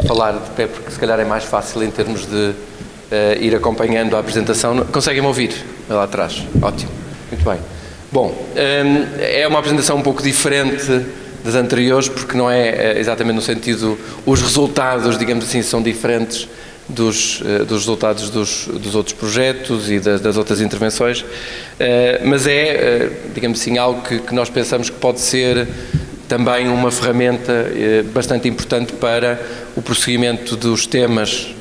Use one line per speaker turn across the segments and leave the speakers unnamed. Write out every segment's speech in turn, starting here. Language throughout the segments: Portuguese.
falar de pé, porque se calhar é mais fácil em termos de ir acompanhando a apresentação. Conseguem-me ouvir? Lá atrás. Ótimo. Muito bem. Bom, é uma apresentação um pouco diferente das anteriores, porque não é exatamente no sentido... Os resultados, digamos assim, são diferentes dos resultados dos outros projetos e das outras intervenções, mas é, digamos assim, algo que nós pensamos que pode ser também uma ferramenta bastante importante para o prosseguimento dos temas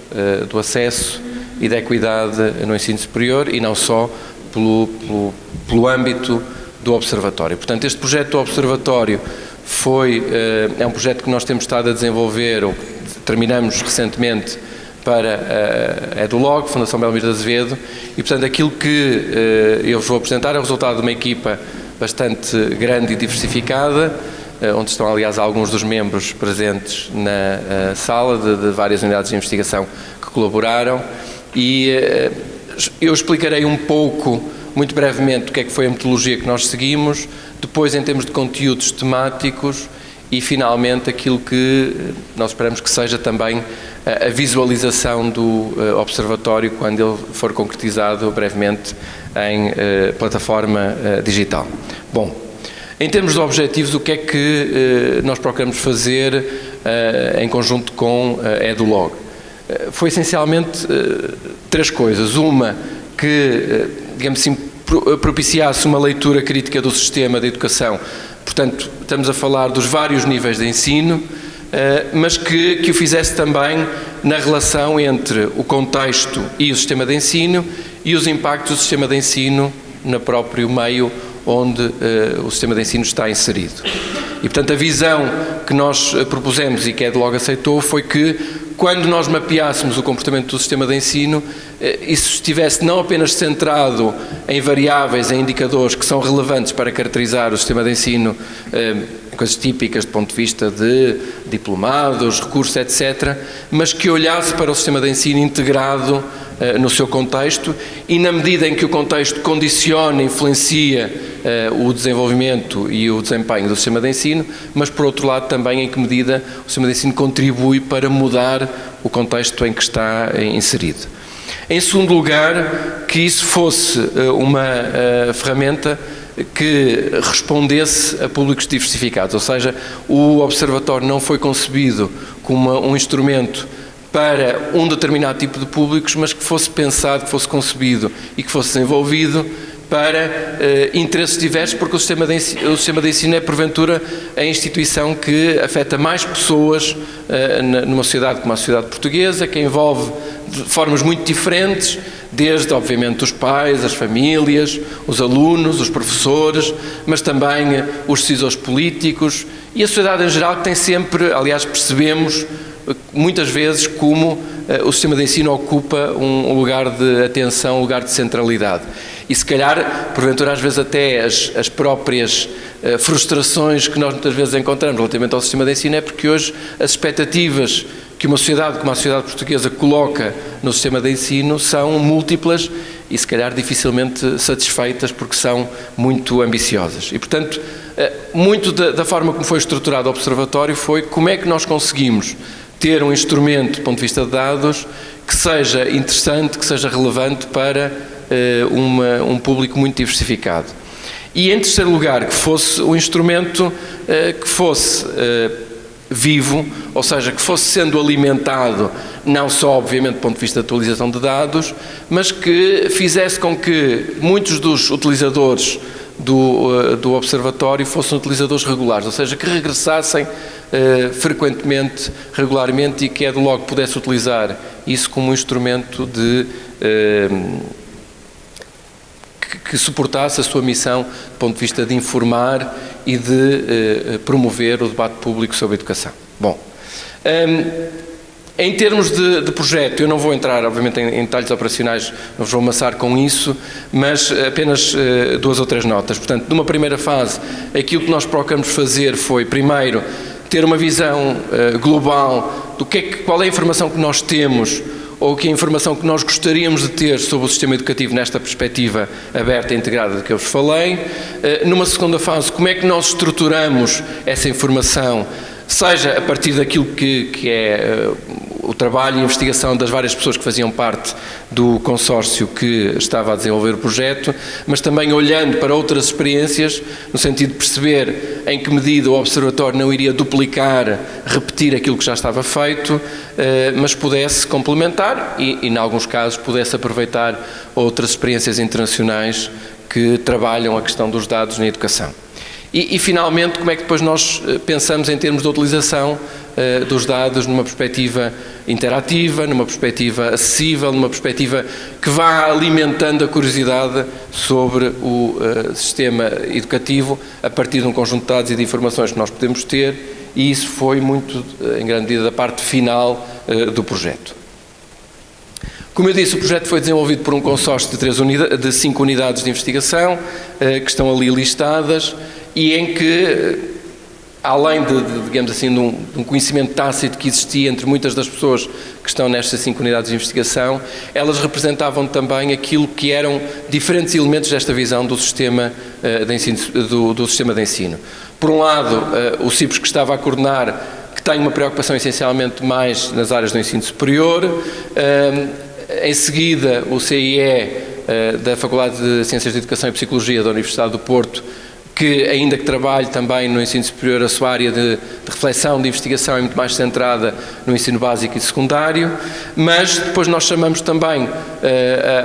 do acesso e da equidade no ensino superior, e não só pelo âmbito do Observatório. Portanto, este projeto do Observatório é um projeto que nós temos estado a desenvolver, ou terminamos recentemente, para a EduLog, Fundação Belmiro de Azevedo, e portanto aquilo que eu vos vou apresentar é o resultado de uma equipa bastante grande e diversificada, onde estão aliás alguns dos membros presentes na sala, de várias unidades de investigação que colaboraram, e eu explicarei um pouco, muito brevemente, o que é que foi a metodologia que nós seguimos, depois em termos de conteúdos temáticos, e finalmente aquilo que nós esperamos que seja também a visualização do Observatório quando ele for concretizado brevemente em plataforma digital. Bom, em termos de objetivos, o que é que nós procuramos fazer em conjunto com a EduLog? Foi essencialmente três coisas. Uma, que, digamos assim, propiciasse uma leitura crítica do sistema de educação. Portanto, estamos a falar dos vários níveis de ensino, mas que o fizesse também na relação entre o contexto e o sistema de ensino e os impactos do sistema de ensino no próprio meio onde o sistema de ensino está inserido. E, portanto, a visão que nós propusemos e que a EduLog aceitou foi que, quando nós mapeássemos o comportamento do sistema de ensino, isso estivesse não apenas centrado em variáveis, em indicadores que são relevantes para caracterizar o sistema de ensino, coisas típicas do ponto de vista de diplomados, recursos, etc., mas que olhasse para o sistema de ensino integrado no seu contexto, e na medida em que o contexto condiciona, influencia o desenvolvimento e o desempenho do sistema de ensino, mas por outro lado também em que medida o sistema de ensino contribui para mudar o contexto em que está inserido. Em segundo lugar, que isso fosse uma ferramenta que respondesse a públicos diversificados, ou seja, o Observatório não foi concebido como um instrumento para um determinado tipo de públicos, mas que fosse pensado, que fosse concebido e que fosse desenvolvido para interesses diversos, porque o sistema de ensino é, porventura, a instituição que afeta mais pessoas numa sociedade como a sociedade portuguesa, que envolve de formas muito diferentes, desde, obviamente, os pais, as famílias, os alunos, os professores, mas também os decisores políticos e a sociedade em geral, que tem sempre, aliás, percebemos muitas vezes como o sistema de ensino ocupa um lugar de atenção, um lugar de centralidade. E se calhar, porventura, às vezes até as próprias frustrações que nós muitas vezes encontramos relativamente ao sistema de ensino é porque hoje as expectativas que uma sociedade como a sociedade portuguesa coloca no sistema de ensino são múltiplas e se calhar dificilmente satisfeitas porque são muito ambiciosas. E, portanto, muito da forma como foi estruturado o Observatório foi como é que nós conseguimos ter um instrumento, do ponto de vista de dados, que seja interessante, que seja relevante para um público muito diversificado. E, em terceiro lugar, que fosse um instrumento que fosse vivo, ou seja, que fosse sendo alimentado, não só, obviamente, do ponto de vista de atualização de dados, mas que fizesse com que muitos dos utilizadores do Observatório fossem utilizadores regulares, ou seja, que regressassem frequentemente, regularmente, e que a EduLog pudesse utilizar isso como um instrumento que suportasse a sua missão do ponto de vista de informar e de promover o debate público sobre a educação. Bom, em termos de projeto, eu não vou entrar, obviamente, em detalhes operacionais, não vos vou amassar com isso, mas apenas duas ou três notas. Portanto, numa primeira fase, aquilo que nós procuramos fazer foi, primeiro, ter uma visão global do qual é a informação que nós temos ou que a informação que nós gostaríamos de ter sobre o sistema educativo nesta perspectiva aberta e integrada de que eu vos falei. Numa segunda fase, como é que nós estruturamos essa informação seja a partir daquilo que é o trabalho e a investigação das várias pessoas que faziam parte do consórcio que estava a desenvolver o projeto, mas também olhando para outras experiências, no sentido de perceber em que medida o Observatório não iria duplicar, repetir aquilo que já estava feito, mas pudesse complementar e, em alguns casos, pudesse aproveitar outras experiências internacionais que trabalham a questão dos dados na educação. E, finalmente, como é que depois nós pensamos em termos de utilização dos dados numa perspectiva interativa, numa perspectiva acessível, numa perspectiva que vá alimentando a curiosidade sobre o sistema educativo a partir de um conjunto de dados e de informações que nós podemos ter, e isso foi muito, em grande medida, da parte final do projeto. Como eu disse, o projeto foi desenvolvido por um consórcio de 5 unidades de investigação, que estão ali listadas, e em que, além digamos assim, de um conhecimento tácito que existia entre muitas das pessoas que estão nestas 5 unidades de investigação, elas representavam também aquilo que eram diferentes elementos desta visão do sistema de ensino. Do sistema de ensino. Por um lado, o CIPES, que estava a coordenar, que tem uma preocupação essencialmente mais nas áreas do ensino superior. Em seguida, o CIE, da Faculdade de Ciências de Educação e Psicologia da Universidade do Porto, que, ainda que trabalhe também no ensino superior, a sua área de reflexão, de investigação é muito mais centrada no ensino básico e secundário, mas depois nós chamamos também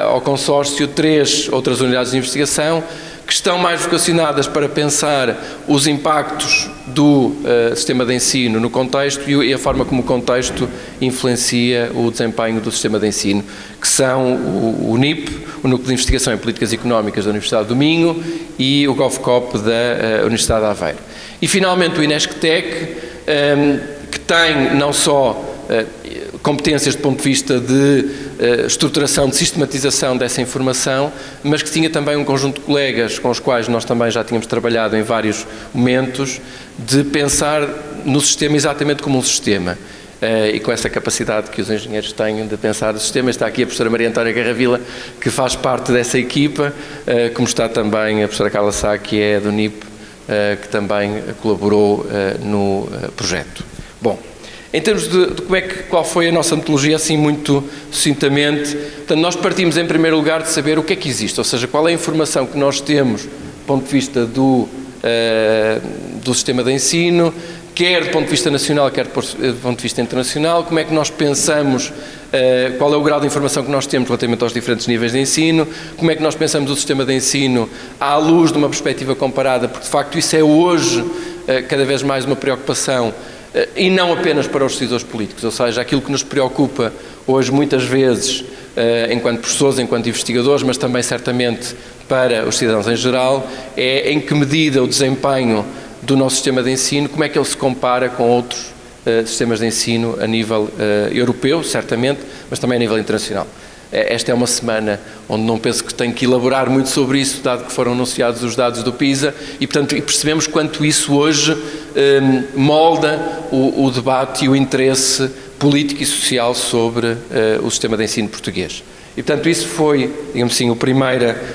ao consórcio 3 outras unidades de investigação que estão mais vocacionadas para pensar os impactos do sistema de ensino no contexto e a forma como o contexto influencia o desempenho do sistema de ensino, que são o NIP, o Núcleo de Investigação em Políticas Económicas da Universidade do Minho, e o GovCop da Universidade de Aveiro. E, finalmente, o INESCTEC, que tem não só competências do ponto de vista de estruturação, de sistematização dessa informação, mas que tinha também um conjunto de colegas com os quais nós também já tínhamos trabalhado em vários momentos, de pensar no sistema exatamente como um sistema. E com essa capacidade que os engenheiros têm de pensar o sistema. Está aqui a professora Maria Antónia Garravila, que faz parte dessa equipa, como está também a professora Carla Sá, que é do NIP, que também colaborou no projeto. Bom, em termos de qual foi a nossa metodologia, assim muito sucintamente, portanto, nós partimos em primeiro lugar de saber o que é que existe, ou seja, qual é a informação que nós temos do ponto de vista do sistema de ensino, quer do ponto de vista nacional, quer do ponto de vista internacional, como é que nós pensamos, qual é o grau de informação que nós temos relativamente aos diferentes níveis de ensino, como é que nós pensamos o sistema de ensino à luz de uma perspectiva comparada, porque de facto isso é hoje cada vez mais uma preocupação, e não apenas para os decisores políticos, ou seja, aquilo que nos preocupa hoje muitas vezes, enquanto professores, enquanto investigadores, mas também certamente para os cidadãos em geral, é em que medida o desempenho do nosso sistema de ensino, como é que ele se compara com outros sistemas de ensino a nível europeu, certamente, mas também a nível internacional. Esta é uma semana onde não penso que tenho que elaborar muito sobre isso, dado que foram anunciados os dados do PISA, e portanto percebemos quanto isso hoje molda o debate e o interesse político e social sobre o sistema de ensino português. E portanto isso foi, digamos assim, a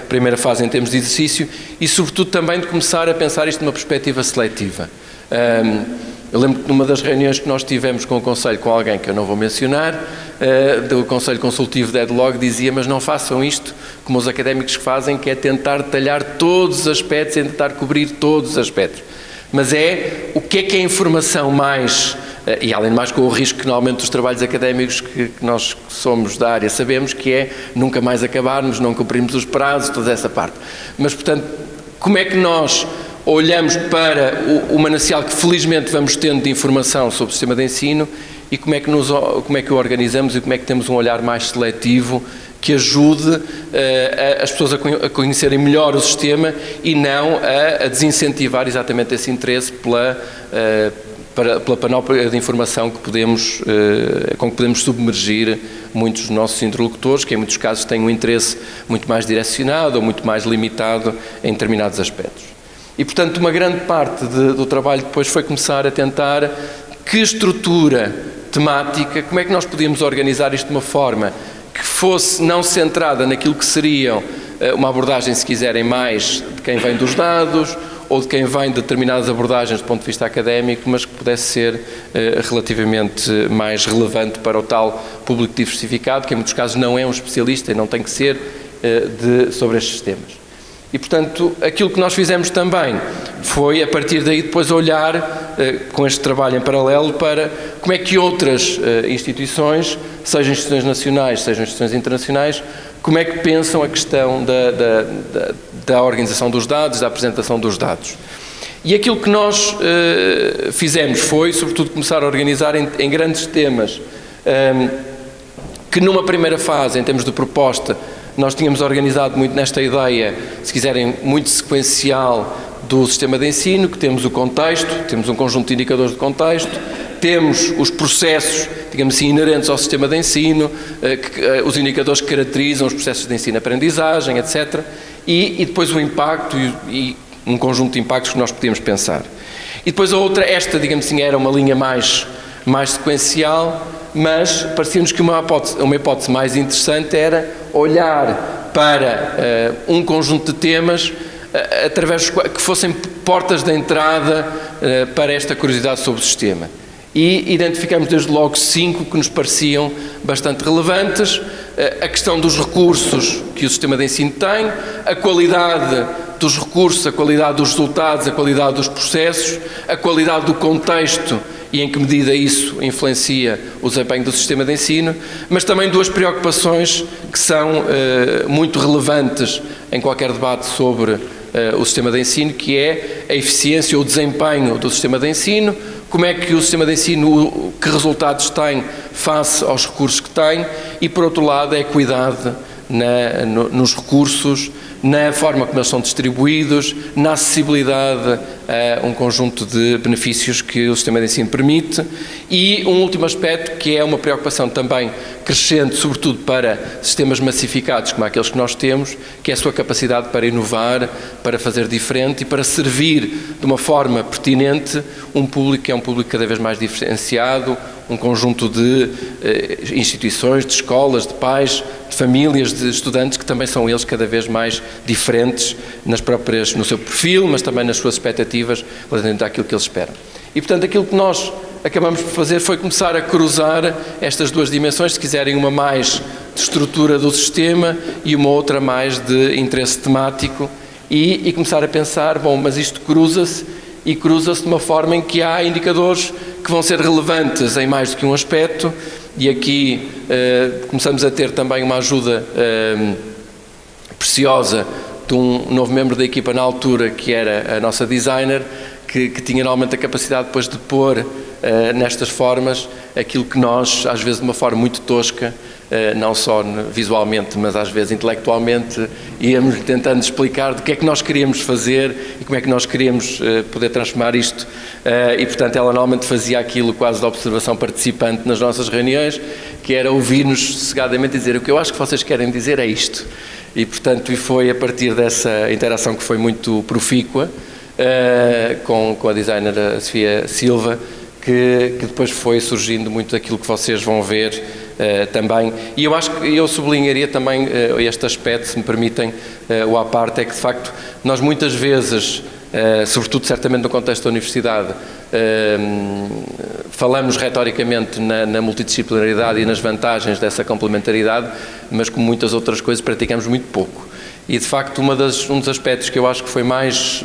primeira fase em termos de exercício e sobretudo também de começar a pensar isto numa perspectiva seletiva. Eu lembro que numa das reuniões que nós tivemos com o Conselho, com alguém que eu não vou mencionar, do Conselho Consultivo de EdLog, dizia, mas não façam isto como os académicos fazem, que é tentar detalhar todos os aspectos e tentar cobrir todos os aspectos. Mas o que é a informação mais, e além de mais com o risco que normalmente os trabalhos académicos que nós somos da área sabemos, que é nunca mais acabarmos, não cumprimos os prazos, toda essa parte. Mas, portanto, como é que nós olhamos para o manancial que felizmente vamos tendo de informação sobre o sistema de ensino e como é que o organizamos e como é que temos um olhar mais seletivo que ajude as pessoas a conhecerem melhor o sistema e não a desincentivar exatamente esse interesse pela panóplia de informação com que podemos submergir muitos dos nossos interlocutores, que em muitos casos têm um interesse muito mais direcionado ou muito mais limitado em determinados aspectos. E, portanto, uma grande parte do trabalho depois foi começar a tentar que estrutura temática, como é que nós podíamos organizar isto de uma forma que fosse não centrada naquilo que seriam uma abordagem, se quiserem, mais de quem vem dos dados, ou de quem vem de determinadas abordagens do ponto de vista académico, mas que pudesse ser relativamente mais relevante para o tal público diversificado, que em muitos casos não é um especialista e não tem que ser sobre estes temas. E, portanto, aquilo que nós fizemos também foi, a partir daí, depois olhar, com este trabalho em paralelo, para como é que outras instituições, sejam instituições nacionais, sejam instituições internacionais, como é que pensam a questão da organização dos dados, da apresentação dos dados. E aquilo que nós fizemos foi, sobretudo, começar a organizar em grandes temas, que numa primeira fase, em termos de proposta, nós tínhamos organizado muito nesta ideia, se quiserem, muito sequencial do sistema de ensino, que temos o contexto, temos um conjunto de indicadores de contexto, temos os processos, digamos assim, inerentes ao sistema de ensino, os indicadores que caracterizam os processos de ensino-aprendizagem, etc. E depois o impacto e um conjunto de impactos que nós podíamos pensar. E depois a outra, esta, digamos assim, era uma linha mais sequencial, mas parecia-nos que uma hipótese mais interessante era olhar para um conjunto de temas através que fossem portas de entrada para esta curiosidade sobre o sistema. E identificamos desde logo 5 que nos pareciam bastante relevantes: a questão dos recursos que o sistema de ensino tem, a qualidade dos recursos, a qualidade dos resultados, a qualidade dos processos, a qualidade do contexto e em que medida isso influencia o desempenho do sistema de ensino, mas também 2 preocupações que são muito relevantes em qualquer debate sobre o sistema de ensino, que é a eficiência ou o desempenho do sistema de ensino, como é que o sistema de ensino, que resultados tem face aos recursos que tem, e por outro lado a equidade nos recursos, na forma como eles são distribuídos, na acessibilidade a um conjunto de benefícios que o sistema de ensino permite. E um último aspecto, que é uma preocupação também crescente, sobretudo para sistemas massificados como aqueles que nós temos, que é a sua capacidade para inovar, para fazer diferente e para servir de uma forma pertinente um público que é um público cada vez mais diferenciado, um conjunto de instituições, de escolas, de pais, de famílias, de estudantes, que também são eles cada vez mais diferentes no seu perfil, mas também nas suas expectativas, relativamente àquilo que eles esperam. E, portanto, aquilo que nós acabamos por fazer foi começar a cruzar estas 2 dimensões, se quiserem, uma mais de estrutura do sistema e uma outra mais de interesse temático, e começar a pensar, bom, mas isto cruza-se de uma forma em que há indicadores que vão ser relevantes em mais do que um aspecto, e aqui começamos a ter também uma ajuda preciosa de um novo membro da equipa na altura, que era a nossa designer, que tinha normalmente a capacidade depois de pôr nestas formas aquilo que nós, às vezes de uma forma muito tosca, não só visualmente, mas às vezes intelectualmente, íamos tentando explicar do que é que nós queríamos fazer e como é que nós queríamos poder transformar isto. E, portanto, ela normalmente fazia aquilo quase de observação participante nas nossas reuniões, que era ouvir-nos sossegadamente dizer: o que eu acho que vocês querem dizer é isto. E, portanto, e foi a partir dessa interação que foi muito profícua com a designer a Sofia Silva, que depois foi surgindo muito daquilo que vocês vão ver também. E eu acho que eu sublinharia também este aspecto, se me permitem, o à parte, é que de facto nós muitas vezes, sobretudo certamente no contexto da universidade, falamos retoricamente na multidisciplinaridade e nas vantagens dessa complementaridade, mas como muitas outras coisas praticamos muito pouco. E de facto um dos aspectos que eu acho que foi mais,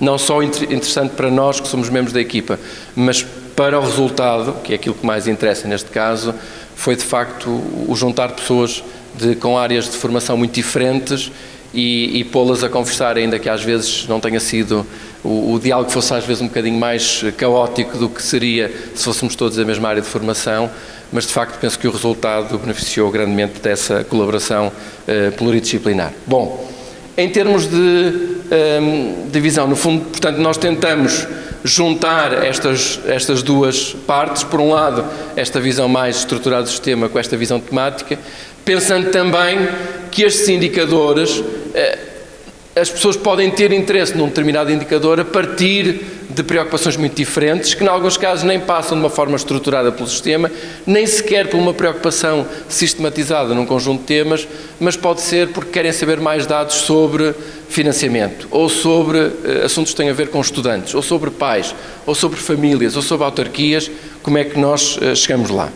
não só interessante para nós que somos membros da equipa, mas para o resultado, que é aquilo que mais interessa neste caso, foi de facto o juntar pessoas com áreas de formação muito diferentes e pô-las a conversar, ainda que às vezes não tenha sido o diálogo fosse às vezes um bocadinho mais caótico do que seria se fôssemos todos da mesma área de formação, mas de facto penso que o resultado beneficiou grandemente dessa colaboração pluridisciplinar. Bom, em termos de visão, no fundo, portanto, nós tentamos juntar estas 2 partes, por um lado, esta visão mais estruturada do sistema com esta visão temática, pensando também que estes indicadores, as pessoas podem ter interesse num determinado indicador a partir de preocupações muito diferentes, que em alguns casos nem passam de uma forma estruturada pelo sistema, nem sequer por uma preocupação sistematizada num conjunto de temas, mas pode ser porque querem saber mais dados sobre financiamento, ou sobre assuntos que têm a ver com estudantes, ou sobre pais, ou sobre famílias, ou sobre autarquias, como é que nós chegamos lá.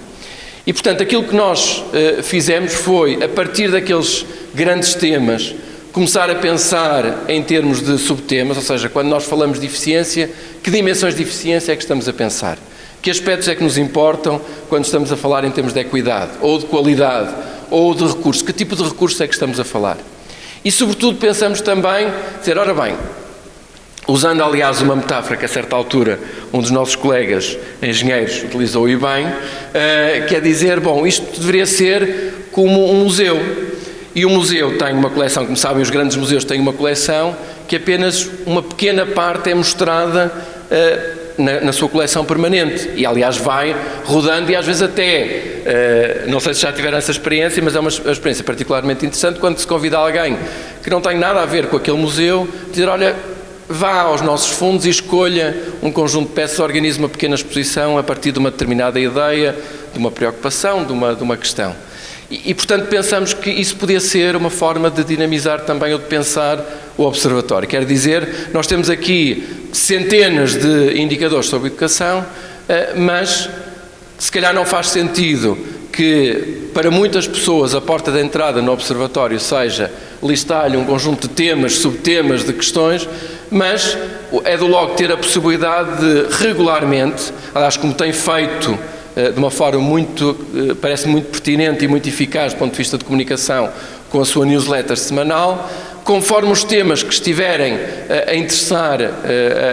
E, portanto, aquilo que nós fizemos foi, a partir daqueles grandes temas, começar a pensar em termos de subtemas, ou seja, quando nós falamos de eficiência, que dimensões de eficiência é que estamos a pensar? Que aspectos é que nos importam quando estamos a falar em termos de equidade, ou de qualidade, ou de recursos? Que tipo de recursos é que estamos a falar? E, sobretudo, pensamos também, dizer, ora bem, usando, aliás, uma metáfora que, a certa altura, um dos nossos colegas engenheiros utilizou e bem, quer dizer, bom, isto deveria ser como um museu. E o museu tem uma coleção, como sabem, os grandes museus têm uma coleção que apenas uma pequena parte é mostrada na sua coleção permanente. E, aliás, vai rodando e, às vezes, até, não sei se já tiveram essa experiência, mas é uma experiência particularmente interessante quando se convida alguém que não tem nada a ver com aquele museu, dizer, olha, vá aos nossos fundos e escolha um conjunto de peças, organize uma pequena exposição a partir de uma determinada ideia, de uma preocupação, de uma questão. E, portanto, pensamos que isso podia ser uma forma de dinamizar também ou de pensar o observatório. Quer dizer, nós temos aqui centenas de indicadores sobre educação, mas se calhar não faz sentido que para muitas pessoas a porta de entrada no observatório seja listar-lhe um conjunto de temas, subtemas, de questões, mas é de logo ter a possibilidade de regularmente, aliás, como tem feito de uma forma parece muito pertinente e muito eficaz do ponto de vista de comunicação, com a sua newsletter semanal, conforme os temas que estiverem a interessar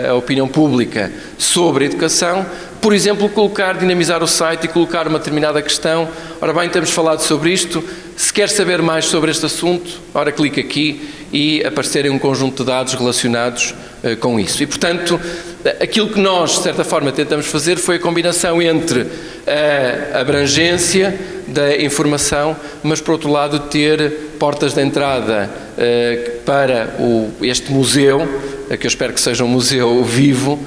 a opinião pública sobre a educação, por exemplo, dinamizar o site e colocar uma determinada questão. Ora bem, temos falado sobre isto, se quer saber mais sobre este assunto, ora clique aqui e aparecerem um conjunto de dados relacionados com isso. E, portanto, aquilo que nós, de certa forma, tentamos fazer foi a combinação entre a abrangência da informação, mas, por outro lado, ter portas de entrada para este museu, que eu espero que seja um museu vivo,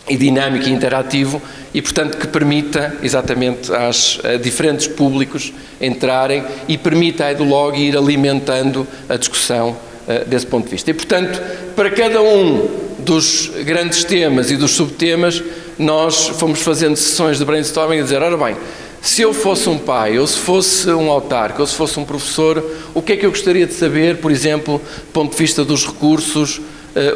e dinâmico e interativo, e, portanto, que permita exatamente a diferentes públicos entrarem e permita a EduLog ir alimentando a discussão desse ponto de vista. E, portanto, para cada um dos grandes temas e dos subtemas, nós fomos fazendo sessões de brainstorming a dizer, ora bem, se eu fosse um pai, ou se fosse um autarca, ou se fosse um professor, o que é que eu gostaria de saber, por exemplo, do ponto de vista dos recursos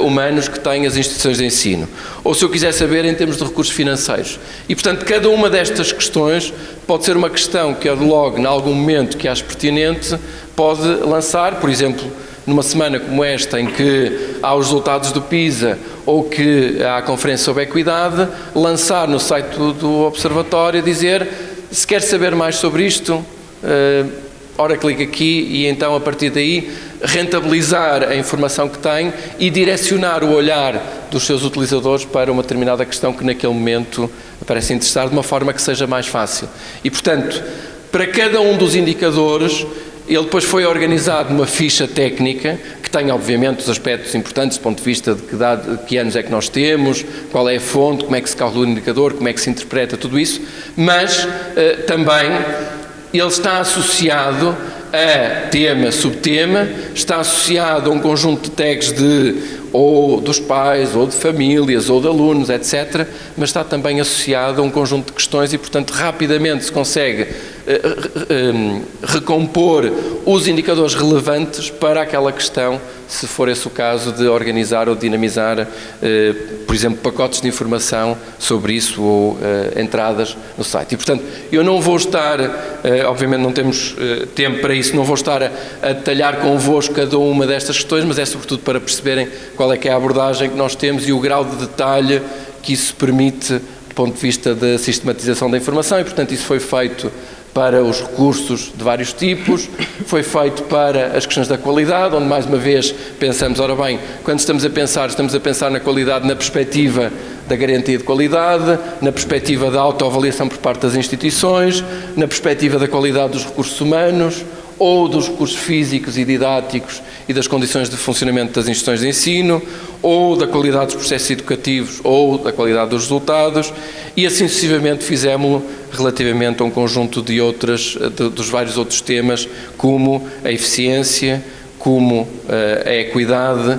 humanos que têm as instituições de ensino, ou se eu quiser saber em termos de recursos financeiros. E, portanto, cada uma destas questões pode ser uma questão que a EduLog, em algum momento que ache pertinente, pode lançar, por exemplo, numa semana como esta, em que há os resultados do PISA ou que há a conferência sobre equidade, lançar no site do Observatório, dizer, se quer saber mais sobre isto, ora clique aqui e então, a partir daí, rentabilizar a informação que tem e direcionar o olhar dos seus utilizadores para uma determinada questão que naquele momento parece interessar de uma forma que seja mais fácil. E, portanto, para cada um dos indicadores, ele depois foi organizado numa ficha técnica que tem, obviamente, os aspectos importantes do ponto de vista de que anos é que nós temos, qual é a fonte, como é que se calcula o indicador, como é que se interpreta tudo isso, mas também ele está associado a tema, subtema, está associado a um conjunto de tags ou dos pais, ou de famílias, ou de alunos, etc., mas está também associado a um conjunto de questões e, portanto, rapidamente se consegue recompor os indicadores relevantes para aquela questão, se for esse o caso de organizar ou dinamizar, por exemplo, pacotes de informação sobre isso ou entradas no site. E, portanto, eu não vou estar, obviamente não temos tempo para isso, não vou estar a detalhar convosco cada uma destas questões, mas é sobretudo para perceberem qual é que é a abordagem que nós temos e o grau de detalhe que isso permite do ponto de vista da sistematização da informação e, portanto, isso foi feito para os recursos de vários tipos, foi feito para as questões da qualidade, onde, mais uma vez, pensamos, ora bem, quando estamos a pensar na qualidade na perspectiva da garantia de qualidade, na perspectiva da autoavaliação por parte das instituições, na perspectiva da qualidade dos recursos humanos, ou dos recursos físicos e didáticos e das condições de funcionamento das instituições de ensino, ou da qualidade dos processos educativos, ou da qualidade dos resultados, e assim sucessivamente fizemos relativamente a um conjunto de dos vários outros temas, como a eficiência, como a equidade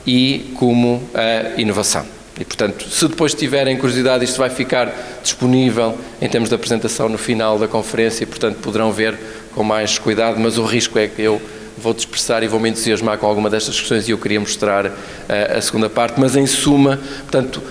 e como a inovação. E, portanto, se depois tiverem curiosidade, isto vai ficar disponível em termos de apresentação no final da conferência e, portanto, poderão ver com mais cuidado, mas o risco é que eu vou dispersar e vou me entusiasmar com alguma destas questões e eu queria mostrar a segunda parte, mas em suma, portanto,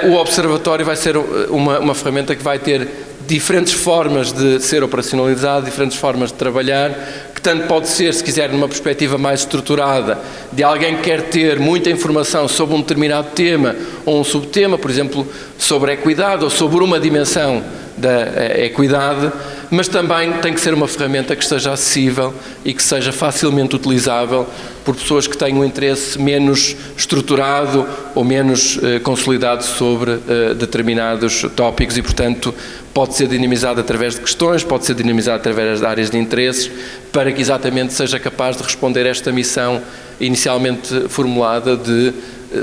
o Observatório vai ser uma ferramenta que vai ter diferentes formas de ser operacionalizado, diferentes formas de trabalhar, que tanto pode ser, se quiser, numa perspectiva mais estruturada, de alguém que quer ter muita informação sobre um determinado tema ou um subtema, por exemplo, sobre a equidade ou sobre uma dimensão da equidade, mas também tem que ser uma ferramenta que esteja acessível e que seja facilmente utilizável por pessoas que tenham um interesse menos estruturado ou menos consolidado sobre determinados tópicos e, portanto, pode ser dinamizado através de questões, pode ser dinamizado através de áreas de interesses, para que exatamente seja capaz de responder a esta missão inicialmente formulada de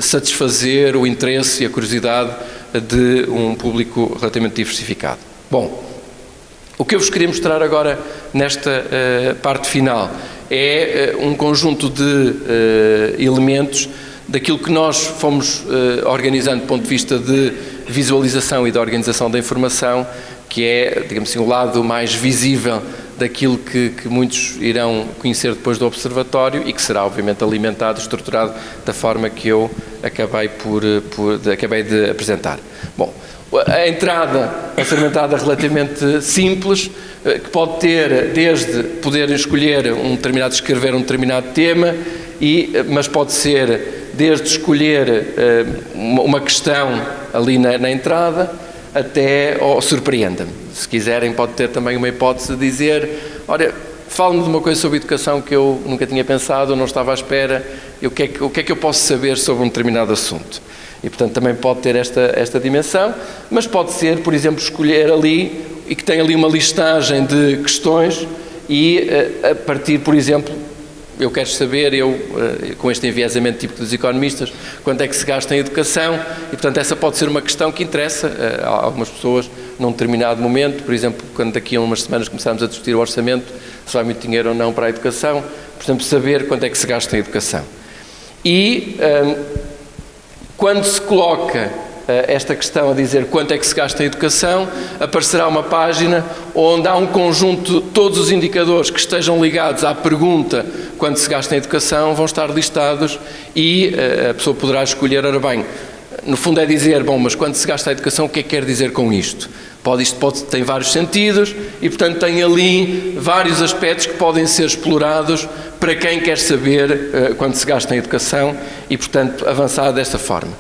satisfazer o interesse e a curiosidade de um público relativamente diversificado. Bom, o que eu vos queria mostrar agora nesta parte final é um conjunto de elementos daquilo que nós fomos organizando do ponto de vista de visualização e da organização da informação, que é, digamos assim, o lado mais visível daquilo que muitos irão conhecer depois do Observatório e que será, obviamente, alimentado, estruturado da forma que eu acabei de apresentar. Bom, a entrada é fermentada relativamente simples, que pode ter desde poder escolher escrever um determinado tema, mas pode ser desde escolher uma questão ali na entrada até surpreenda-me. Se quiserem, pode ter também uma hipótese de dizer, olha, fale-me de uma coisa sobre educação que eu nunca tinha pensado, não estava à espera, e o que é que eu posso saber sobre um determinado assunto? E, portanto, também pode ter esta dimensão, mas pode ser, por exemplo, escolher ali, e que tem ali uma listagem de questões, e a partir, por exemplo, eu quero saber, com este enviesamento típico dos economistas, quanto é que se gasta em educação, e, portanto, essa pode ser uma questão que interessa a algumas pessoas num determinado momento, por exemplo, quando daqui a umas semanas começarmos a discutir o orçamento, se vai muito dinheiro ou não para a educação, por exemplo, saber quanto é que se gasta em educação. E quando se coloca esta questão a dizer quanto é que se gasta em educação, aparecerá uma página onde há um conjunto, todos os indicadores que estejam ligados à pergunta quanto se gasta em educação vão estar listados e a pessoa poderá escolher, ora bem, no fundo é dizer, bom, mas quando se gasta a educação, o que é que quer dizer com isto? Isto tem vários sentidos e, portanto, tem ali vários aspectos que podem ser explorados para quem quer saber quanto se gasta em educação e, portanto, avançar desta forma.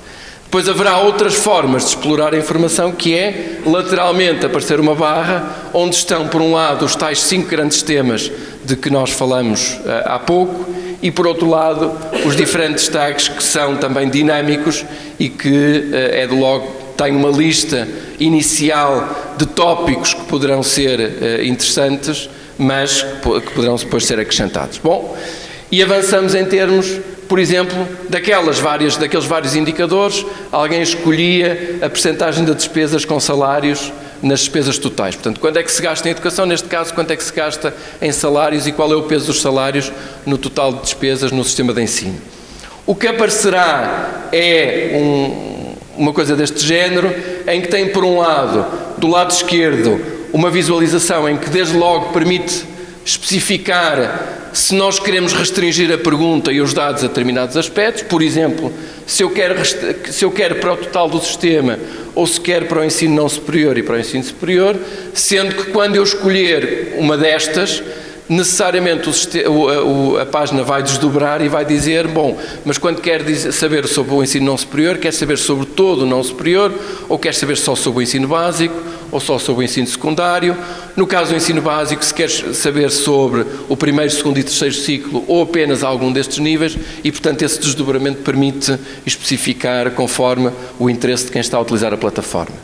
Depois haverá outras formas de explorar a informação, que é, lateralmente, aparecer uma barra, onde estão, por um lado, os tais 5 grandes temas de que nós falamos há pouco, e, por outro lado, os diferentes tags que são também dinâmicos e que, de logo, têm uma lista inicial de tópicos que poderão ser interessantes, mas que poderão depois ser acrescentados. Bom, e avançamos em termos, por exemplo, daqueles vários indicadores. Alguém escolhia a percentagem de despesas com salários nas despesas totais. Portanto, quanto é que se gasta em educação, neste caso, quanto é que se gasta em salários e qual é o peso dos salários no total de despesas no sistema de ensino. O que aparecerá é uma coisa deste género, em que tem, por um lado, do lado esquerdo, uma visualização em que, desde logo, permite especificar se nós queremos restringir a pergunta e os dados a determinados aspectos. Por exemplo, se eu quero para o total do sistema ou se quero para o ensino não superior e para o ensino superior, sendo que quando eu escolher uma destas, necessariamente a página vai desdobrar e vai dizer, bom, mas quando quer saber sobre o ensino não superior, quer saber sobre todo o não superior, ou quer saber só sobre o ensino básico, ou só sobre o ensino secundário. No caso do ensino básico, se quer saber sobre o primeiro, segundo e terceiro ciclo, ou apenas algum destes níveis, e, portanto, esse desdobramento permite especificar conforme o interesse de quem está a utilizar a plataforma.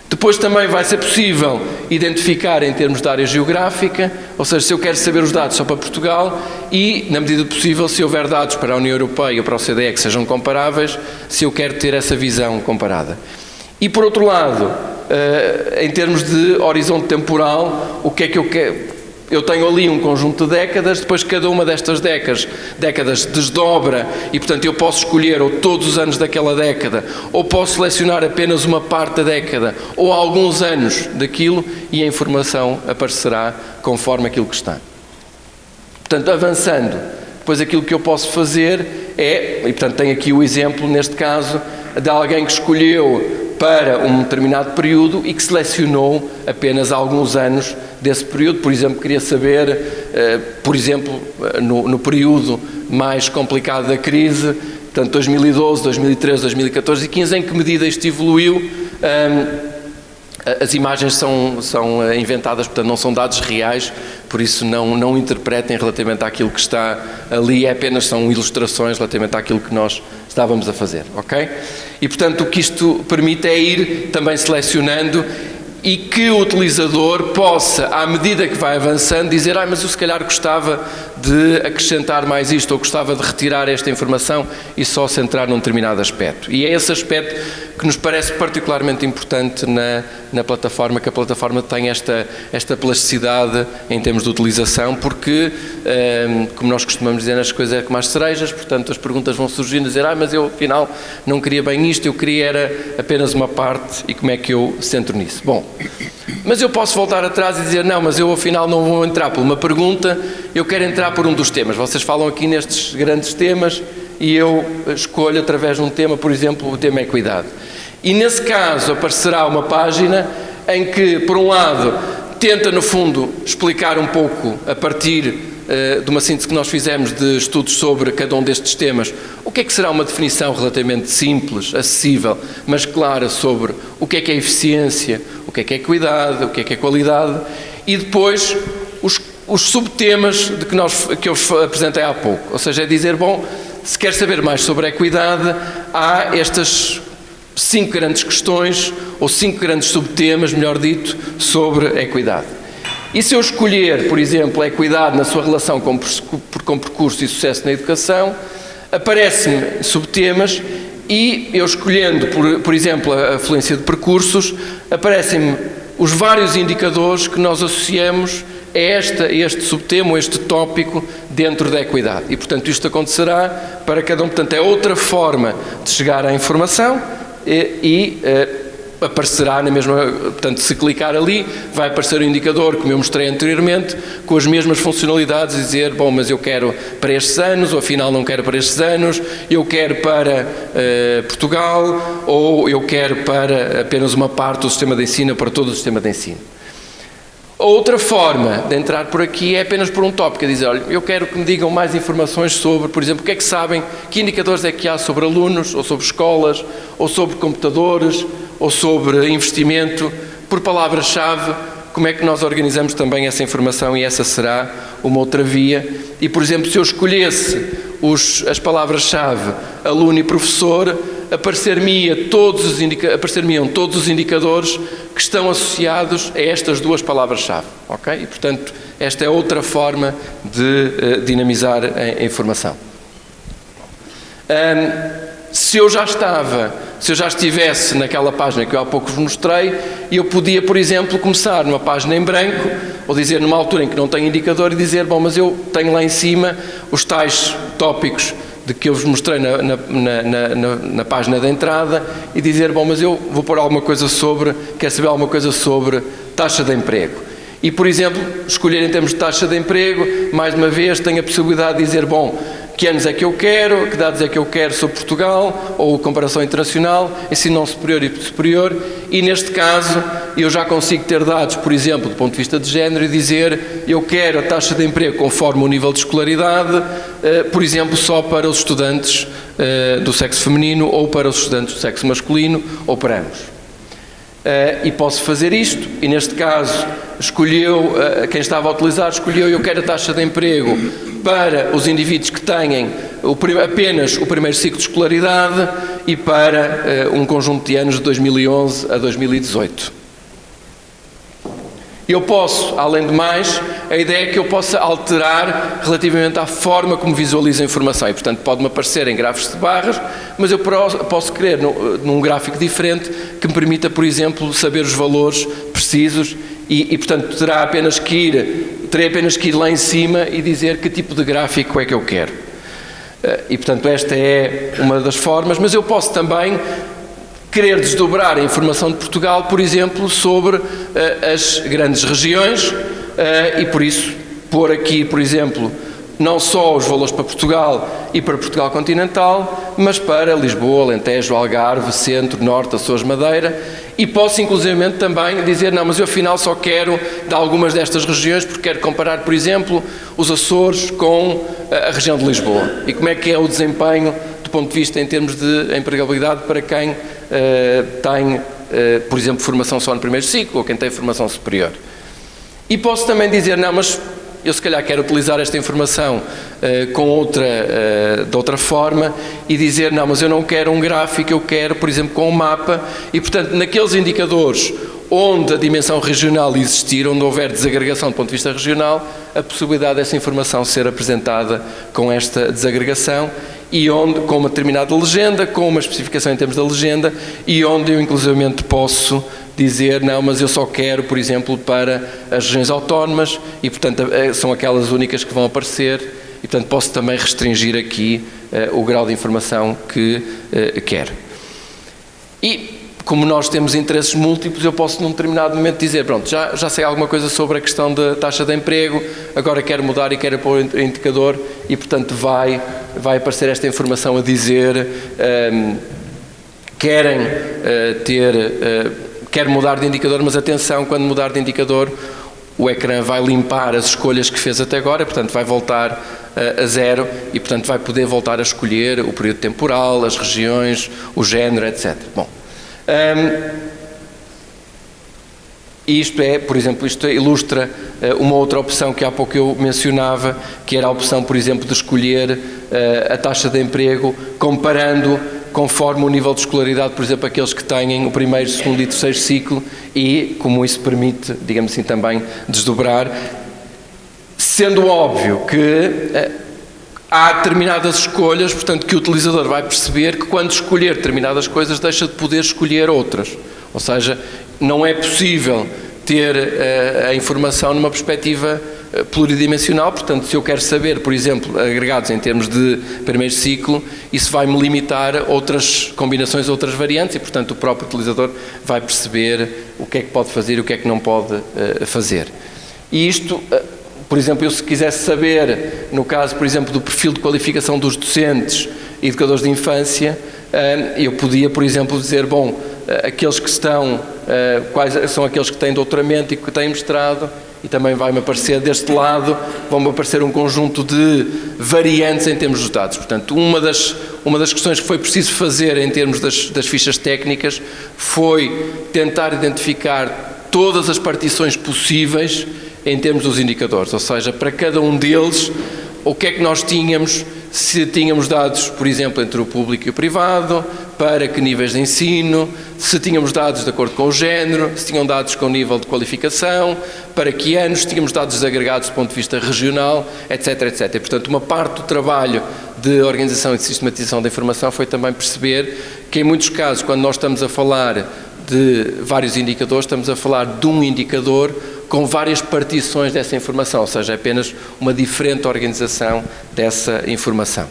Depois também vai ser possível identificar em termos de área geográfica, ou seja, se eu quero saber os dados só para Portugal e, na medida do possível, se houver dados para a União Europeia ou para a OCDE que sejam comparáveis, se eu quero ter essa visão comparada. E, por outro lado, em termos de horizonte temporal, o que é que eu quero? Eu tenho ali um conjunto de décadas, depois cada uma destas décadas desdobra e, portanto, eu posso escolher ou todos os anos daquela década, ou posso selecionar apenas uma parte da década, ou alguns anos daquilo, e a informação aparecerá conforme aquilo que está. Portanto, avançando, depois aquilo que eu posso fazer é, e portanto tenho aqui o exemplo, neste caso, de alguém que escolheu para um determinado período e que selecionou apenas alguns anos desse período. Por exemplo, queria saber, por exemplo, no período mais complicado da crise, portanto 2012, 2013, 2014 e 2015, em que medida isto evoluiu. As imagens são inventadas, portanto não são dados reais, por isso não interpretem relativamente àquilo que está ali, apenas são ilustrações relativamente àquilo que nós estávamos a fazer, ok? E portanto o que isto permite é ir também selecionando e que o utilizador possa, à medida que vai avançando, dizer mas eu se calhar gostava de acrescentar mais isto, ou gostava de retirar esta informação e só centrar num determinado aspecto. E é esse aspecto que nos parece particularmente importante na plataforma, que a plataforma tem esta plasticidade em termos de utilização, porque, como nós costumamos dizer nas coisas, é como as cerejas, portanto as perguntas vão surgindo, dizer, mas eu afinal não queria bem isto, eu queria era apenas uma parte, e como é que eu centro nisso? Bom, mas eu posso voltar atrás e dizer, não, mas eu afinal não vou entrar por uma pergunta, eu quero entrar por um dos temas. Vocês falam aqui nestes grandes temas e eu escolho através de um tema, por exemplo, o tema equidade. E nesse caso aparecerá uma página em que, por um lado, tenta no fundo explicar um pouco, a partir de uma síntese que nós fizemos de estudos sobre cada um destes temas, o que é que será uma definição relativamente simples, acessível, mas clara sobre o que é eficiência, o que é equidade, o que é qualidade, e depois os subtemas que eu apresentei há pouco. Ou seja, é dizer, bom, se quer saber mais sobre a equidade, há estas 5 grandes questões, ou 5 grandes subtemas, melhor dito, sobre a equidade. E se eu escolher, por exemplo, a equidade na sua relação com percurso e sucesso na educação, aparecem-me subtemas e eu escolhendo, por exemplo, a fluência de percursos, aparecem-me os vários indicadores que nós associamos a este subtema, a este tópico dentro da equidade. E, portanto, isto acontecerá para cada um. Portanto, é outra forma de chegar à informação e aparecerá na mesma, portanto, se clicar ali, vai aparecer o indicador, como eu mostrei anteriormente, com as mesmas funcionalidades, e dizer, bom, mas eu quero para estes anos, ou afinal não quero para estes anos, eu quero para Portugal, ou eu quero para apenas uma parte do sistema de ensino, para todo o sistema de ensino. Outra forma de entrar por aqui é apenas por um tópico, é dizer, olha, eu quero que me digam mais informações sobre, por exemplo, o que é que sabem, que indicadores é que há sobre alunos, ou sobre escolas, ou sobre computadores, ou sobre investimento, por palavra-chave, como é que nós organizamos também essa informação, e essa será uma outra via. E, por exemplo, se eu escolhesse as palavras-chave aluno e professor, aparecer-me-iam todos os indicadores que estão associados a estas duas palavras-chave, ok? E, portanto, esta é outra forma de dinamizar a informação. Se eu já estivesse naquela página que eu há pouco vos mostrei, eu podia, por exemplo, começar numa página em branco, ou dizer numa altura em que não tenho indicador, e dizer, bom, mas eu tenho lá em cima os tais tópicos de que eu vos mostrei na página da entrada, e dizer, bom, mas eu vou pôr alguma coisa quero saber alguma coisa sobre taxa de emprego. E, por exemplo, escolher em termos de taxa de emprego, mais uma vez, tenho a possibilidade de dizer, bom, que anos é que eu quero, que dados é que eu quero sobre Portugal, ou comparação internacional, ensino superior e superior, e neste caso eu já consigo ter dados, por exemplo, do ponto de vista de género, e dizer, eu quero a taxa de emprego conforme o nível de escolaridade, por exemplo, só para os estudantes do sexo feminino, ou para os estudantes do sexo masculino, ou para ambos. E posso fazer isto, e neste caso quem estava a utilizar escolheu, eu quero a taxa de emprego para os indivíduos que têm apenas o primeiro ciclo de escolaridade e para um conjunto de anos de 2011 a 2018. Eu posso, além de mais, a ideia é que eu possa alterar relativamente à forma como visualizo a informação e, portanto, pode-me aparecer em gráficos de barras, mas eu posso querer num gráfico diferente que me permita, por exemplo, saber os valores precisos e portanto, terei apenas que ir lá em cima e dizer que tipo de gráfico é que eu quero. E, portanto, esta é uma das formas, mas eu posso também querer desdobrar a informação de Portugal, por exemplo, sobre as grandes regiões e, por isso, pôr aqui, por exemplo, não só os valores para Portugal e para Portugal continental, mas para Lisboa, Alentejo, Algarve, Centro, Norte, Açores, Madeira, e posso, inclusivamente, também dizer, não, mas eu, afinal, só quero de algumas destas regiões, porque quero comparar, por exemplo, os Açores com a região de Lisboa. E como é que é o desempenho do ponto de vista em termos de empregabilidade para quem tem, por exemplo, formação só no primeiro ciclo ou quem tem formação superior. E posso também dizer, não, mas eu se calhar quero utilizar esta informação de outra forma e dizer, não, mas eu não quero um gráfico, eu quero, por exemplo, com um mapa e, portanto, naqueles indicadores onde a dimensão regional existir, onde houver desagregação do ponto de vista regional, a possibilidade dessa informação ser apresentada com esta desagregação e onde, com uma determinada legenda, com uma especificação em termos da legenda e onde eu inclusivamente posso dizer, não, mas eu só quero, por exemplo, para as regiões autónomas e, portanto, são aquelas únicas que vão aparecer e, portanto, posso também restringir aqui o grau de informação que quero. E, como nós temos interesses múltiplos, eu posso num determinado momento dizer, pronto, já sei alguma coisa sobre a questão da taxa de emprego, agora quero mudar e quero pôr o indicador e, portanto, vai aparecer esta informação a dizer quero mudar de indicador, mas atenção, quando mudar de indicador, o ecrã vai limpar as escolhas que fez até agora, portanto, vai voltar a zero e, portanto, vai poder voltar a escolher o período temporal, as regiões, o género, etc. Bom. Isto é, por exemplo, isto ilustra uma outra opção que há pouco eu mencionava, que era a opção, por exemplo, de escolher a taxa de emprego comparando conforme o nível de escolaridade, por exemplo, aqueles que têm o primeiro, segundo e terceiro ciclo e como isso permite, digamos assim, também desdobrar, sendo óbvio que há determinadas escolhas, portanto, que o utilizador vai perceber que quando escolher determinadas coisas deixa de poder escolher outras. Ou seja, não é possível ter a informação numa perspectiva pluridimensional, portanto, se eu quero saber, por exemplo, agregados em termos de primeiro ciclo, isso vai-me limitar a outras combinações, outras variantes e, portanto, o próprio utilizador vai perceber o que é que pode fazer e o que é que não pode fazer. E isto... Por exemplo, eu se quisesse saber, no caso, por exemplo, do perfil de qualificação dos docentes e educadores de infância, eu podia, por exemplo, dizer, bom, aqueles que estão, quais são aqueles que têm doutoramento e que têm mestrado, e também vai-me aparecer deste lado, vão-me aparecer um conjunto de variantes em termos dos dados. Portanto, uma das questões que foi preciso fazer em termos das fichas técnicas foi tentar identificar todas as partições possíveis em termos dos indicadores, ou seja, para cada um deles, o que é que nós tínhamos, se tínhamos dados, por exemplo, entre o público e o privado, para que níveis de ensino, se tínhamos dados de acordo com o género, se tinham dados com o nível de qualificação, para que anos, se tínhamos dados agregados do ponto de vista regional, etc, etc. E, portanto, uma parte do trabalho de organização e de sistematização da informação foi também perceber que, em muitos casos, quando nós estamos a falar de vários indicadores, estamos a falar de um indicador com várias partições dessa informação, ou seja, é apenas uma diferente organização dessa informação.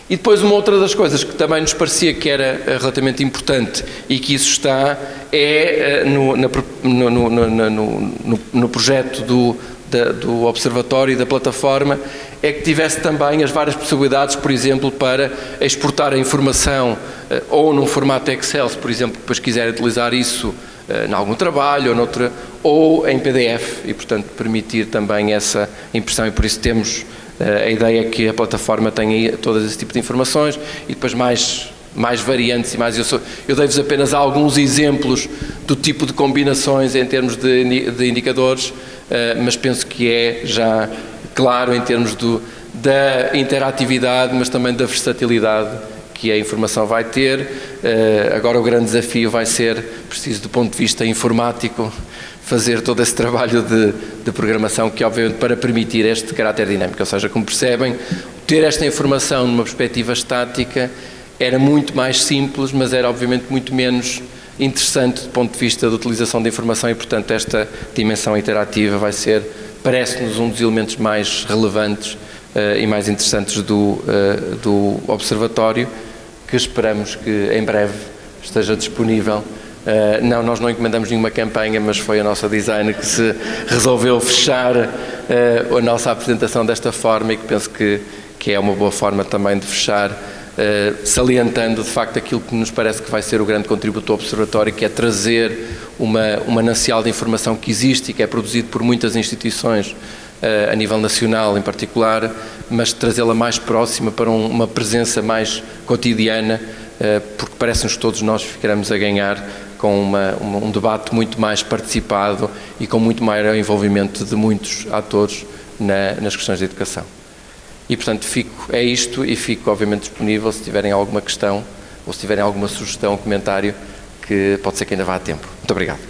E depois uma outra das coisas que também nos parecia que era relativamente importante e que isso está no projeto do Observatório e da plataforma, é que tivesse também as várias possibilidades, por exemplo, para exportar a informação ou num formato Excel, se, por exemplo, depois quiser utilizar isso em algum trabalho ou em PDF e, portanto, permitir também essa impressão e por isso temos a ideia que a plataforma tem aí todo esse tipo de informações e depois mais variantes e mais... Eu dei-vos apenas alguns exemplos do tipo de combinações em termos de indicadores, mas penso que é já claro em termos da interatividade, mas também da versatilidade que a informação vai ter. Agora o grande desafio vai ser, preciso do ponto de vista informático, fazer todo esse trabalho de programação que, obviamente, para permitir este caráter dinâmico. Ou seja, como percebem, ter esta informação numa perspectiva estática era muito mais simples, mas era, obviamente, muito menos interessante do ponto de vista da utilização da informação e, portanto, esta dimensão interativa vai ser, parece-nos, um dos elementos mais relevantes e mais interessantes do Observatório, que esperamos que em breve esteja disponível. Não, nós não encomendamos nenhuma campanha, mas foi a nossa designer que se resolveu fechar a nossa apresentação desta forma e que penso que é uma boa forma também de fechar, salientando de facto aquilo que nos parece que vai ser o grande contributo do Observatório, que é trazer um manancial de informação que existe e que é produzido por muitas instituições a nível nacional em particular, mas trazê-la mais próxima para uma presença mais cotidiana, porque parece-nos que todos nós ficaremos a ganhar com um debate muito mais participado e com muito maior envolvimento de muitos atores nas questões de educação. E, portanto, é isto e fico, obviamente, disponível se tiverem alguma questão ou se tiverem alguma sugestão, comentário, que pode ser que ainda vá a tempo. Muito obrigado.